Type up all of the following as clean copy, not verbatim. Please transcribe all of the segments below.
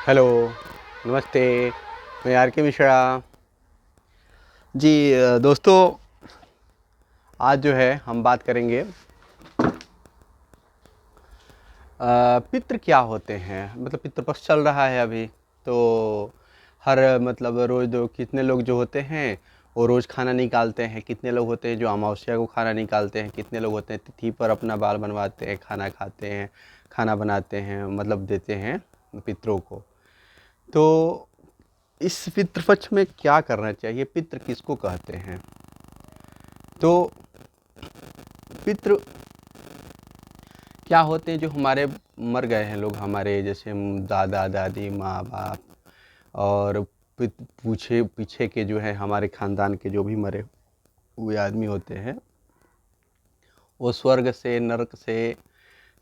Hello, नमस्ते, मैं are के मिश्रा। जी दोस्तों, आज जो है हम बात करेंगे पितृ क्या होते हैं। मतलब पितृपक्ष चल रहा है अभी, तो हर मतलब रोज़ दो कितने लोग जो होते हैं वो रोज़ खाना निकालते हैं, कितने लोग होते हैं जो अमावस्या को खाना निकालते हैं, कितने लोग होते हैं तिथि पर अपना बाल बनवाते हैं, खाना खाते हैं, खाना बनाते हैं, मतलब देते हैं पितरों को। तो इस पितृपक्ष में क्या करना चाहिए, पितृ किसको कहते हैं? तो पितृ क्या होते हैं? जो हमारे मर गए हैं लोग, हमारे जैसे दादा दादी माँ बाप, और पूछे पीछे के जो है हमारे ख़ानदान के जो भी मरे हुए आदमी होते हैं, वो स्वर्ग से नरक से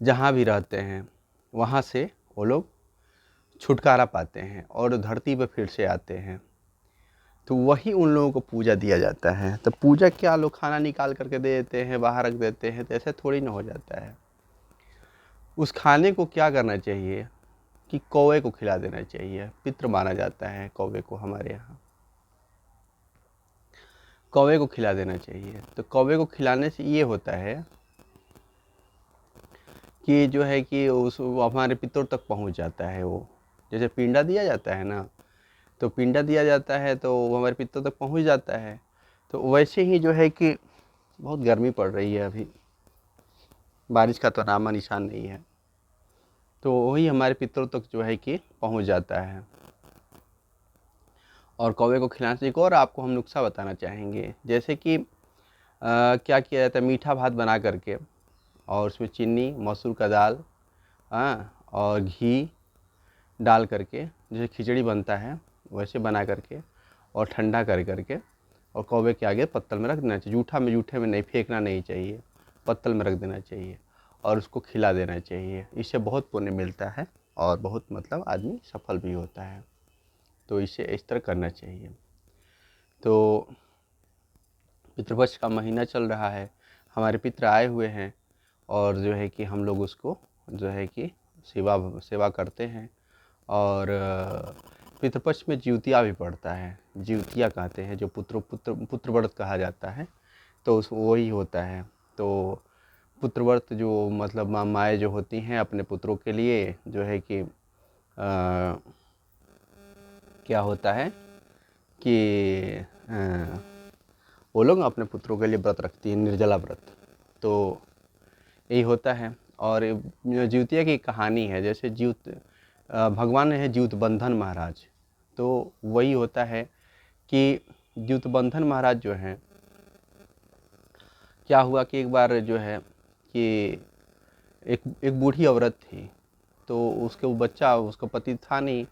जहाँ भी रहते हैं वहाँ से वो लोग छुटकारा पाते हैं और धरती पर फिर से आते हैं। तो वही उन लोगों को पूजा दिया जाता है। तो पूजा क्या, लोग खाना निकाल करके दे देते हैं, बाहर रख देते हैं, तो ऐसे थोड़ी ना हो जाता है। उस खाने को क्या करना चाहिए कि कौवे को खिला देना चाहिए। पितृ माना जाता है कौवे को हमारे यहाँ, कौवे को खिला देना चाहिए। तो कौवे को खिलाने से ये होता है कि जो है कि उस वो हमारे पितरों तक पहुँच जाता है। वो जैसे पिंडा दिया जाता है ना, तो पिंडा दिया जाता है तो वो हमारे पितरों तक पहुँच जाता है। तो वैसे ही जो है कि बहुत गर्मी पड़ रही है अभी, बारिश का तो नामा निशान नहीं है, तो वही हमारे पितरों तक जो है कि पहुंच जाता है। और कौवे को खिलाने से एक और आपको हम नुस्खा बताना चाहेंगे। जैसे कि क्या किया जाता है, मीठा भात बना करके और उसमें चीनी मसूर का दाल, और घी डाल करके जैसे खिचड़ी बनता है वैसे बना करके और ठंडा कर करके और कौवे के आगे पत्तल में रख देना चाहिए। जूठे में नहीं, फेंकना नहीं चाहिए, पत्तल में रख देना चाहिए और उसको खिला देना चाहिए। इससे बहुत पुण्य मिलता है और बहुत मतलब आदमी सफल भी होता है। तो इसे इस तरह करना चाहिए। तो पितृपक्ष का महीना चल रहा है, हमारे पितृ आए हुए हैं और जो है कि हम लोग उसको जो है कि सेवा सेवा करते हैं। और पितृपक्ष में जिउतिया भी पड़ता है, जिउतिया कहते हैं, जो पुत्र व्रत कहा जाता है। तो उस वही होता है। तो पुत्र व्रत जो मतलब माएँ जो होती हैं अपने पुत्रों के लिए जो है कि क्या होता है कि वो लोग अपने पुत्रों के लिए व्रत रखती हैं, निर्जला व्रत। तो यही होता है। और जिउतिया की कहानी है, जैसे भगवान है ज्यूतबंधन महाराज। तो वही होता है कि ज्यूतबंधन महाराज जो हैं, क्या हुआ कि एक बार जो है कि एक एक बूढ़ी औरत थी। तो उसके वो बच्चा, उसका पति था नहीं,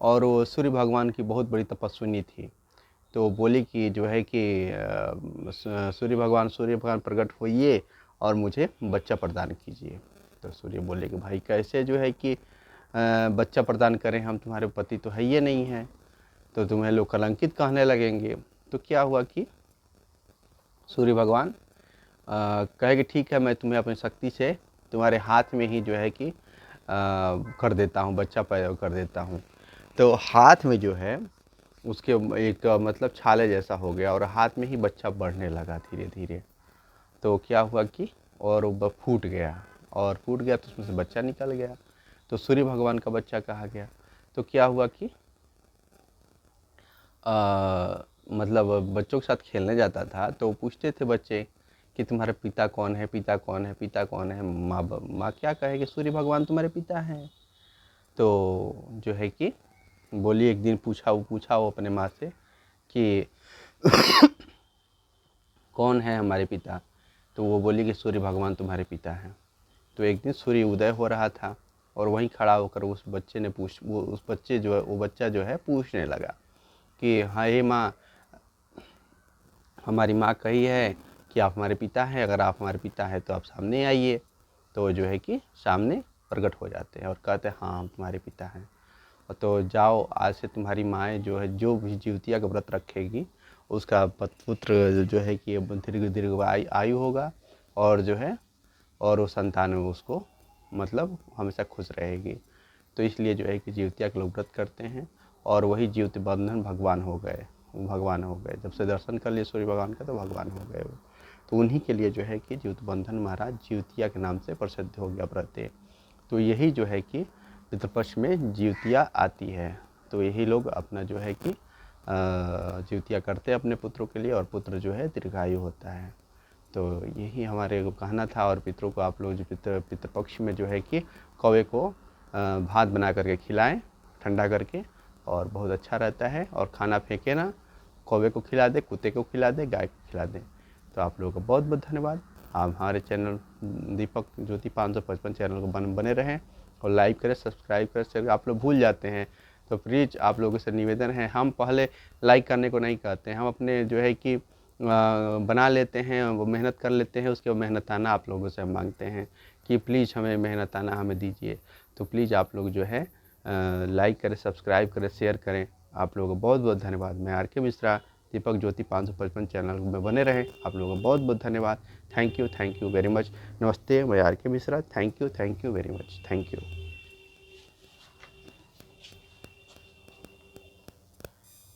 और वो सूर्य भगवान की बहुत बड़ी तपस्विनी थी। तो बोली कि जो है कि सूर्य भगवान प्रकट होइए और मुझे बच्चा प्रदान कीजिए। तो सूर्य बोले कि भाई कैसे जो है कि बच्चा प्रदान करें, हम तुम्हारे पति तो है ये नहीं हैं, तो तुम्हें लोग कलंकित कहने लगेंगे। तो क्या हुआ कि सूर्य भगवान कहे कि ठीक है, मैं तुम्हें अपनी शक्ति से तुम्हारे हाथ में ही जो है कि कर देता हूँ, बच्चा पैदा कर देता हूँ। तो हाथ में जो है उसके एक मतलब छाले जैसा हो गया और हाथ में ही बच्चा बढ़ने लगा धीरे धीरे। तो क्या हुआ कि और वो फूट गया, और फूट गया तो उसमें से बच्चा निकल गया। तो सूर्य भगवान का बच्चा कहा गया। तो क्या हुआ कि मतलब बच्चों के साथ खेलने जाता था, तो पूछते थे बच्चे कि तुम्हारे पिता कौन है, पिता कौन है, पिता कौन है। माँ क्या कहे कि सूर्य भगवान तुम्हारे पिता हैं। तो जो है कि बोली, एक दिन पूछा वो अपने माँ से कि कौन है हमारे पिता। तो वो बोली कि सूर्य भगवान तुम्हारे पिता हैं। तो एक दिन सूर्य उदय हो रहा था और वहीं खड़ा होकर उस बच्चे ने वो बच्चा जो है पूछने लगा कि हाँ हे माँ, हमारी माँ कही है कि आप हमारे पिता हैं, अगर आप हमारे पिता हैं तो आप सामने आइए। तो जो है कि सामने प्रकट हो जाते हैं और कहते हैं हाँ हम तुम्हारे पिता हैं। तो जाओ, आज से तुम्हारी माँ जो है जो भी जिउतिया का व्रत रखेगी उसका पुत्र जो है कि दीर्घ आयु होगा, और जो है और वो संतान में उसको मतलब हमेशा खुश रहेगी। तो इसलिए जो है कि जिउतिया के लोग व्रत करते हैं और वही ज्योति बंधन भगवान हो गए, भगवान हो गए। जब से दर्शन कर लिए सूर्य भगवान का तो भगवान हो गए वो। तो उन्हीं के लिए जो है कि ज्योति बंधन महाराज जिउतिया के नाम से प्रसिद्ध हो गया व्रत। तो यही जो है कि पितृपक्ष में जिउतिया आती है। तो यही लोग अपना जो है कि जिउतिया करते हैं अपने पुत्रों के लिए और पुत्र जो है दीर्घायु होता है। तो यही हमारे को कहना था। और पितरों को आप लोग जो पितृपक्ष में जो है कि कौवे को भात बना करके खिलाएं ठंडा करके, और बहुत अच्छा रहता है। और खाना फेंके ना, कौवे को खिला दे, कुत्ते को खिला दे, गाय को खिला दे। तो आप लोगों का बहुत बहुत धन्यवाद। आप हमारे चैनल दीपक ज्योति 555 चैनल को बने रहें और लाइक करें, सब्सक्राइब करें। शेयर आप लोग भूल जाते हैं तो प्लीज़ आप लोगों से निवेदन है, हम पहले लाइक करने को नहीं कहते हैं, हम अपने जो है कि बना लेते हैं, वो मेहनत कर लेते हैं, उसके बाद मेहनताना आप लोगों से हम मांगते हैं कि प्लीज़ हमें मेहनताना हमें दीजिए। तो प्लीज़ आप लोग जो है लाइक करें, सब्सक्राइब करें, शेयर करें। आप लोगों को बहुत बहुत धन्यवाद। मैं आर के मिश्रा, दीपक ज्योति 555 चैनल में बने रहें। आप लोगों को बहुत बहुत धन्यवाद। Thank you very much. नमस्ते, मैं आर के Mishra. Thank you very much. Thank you.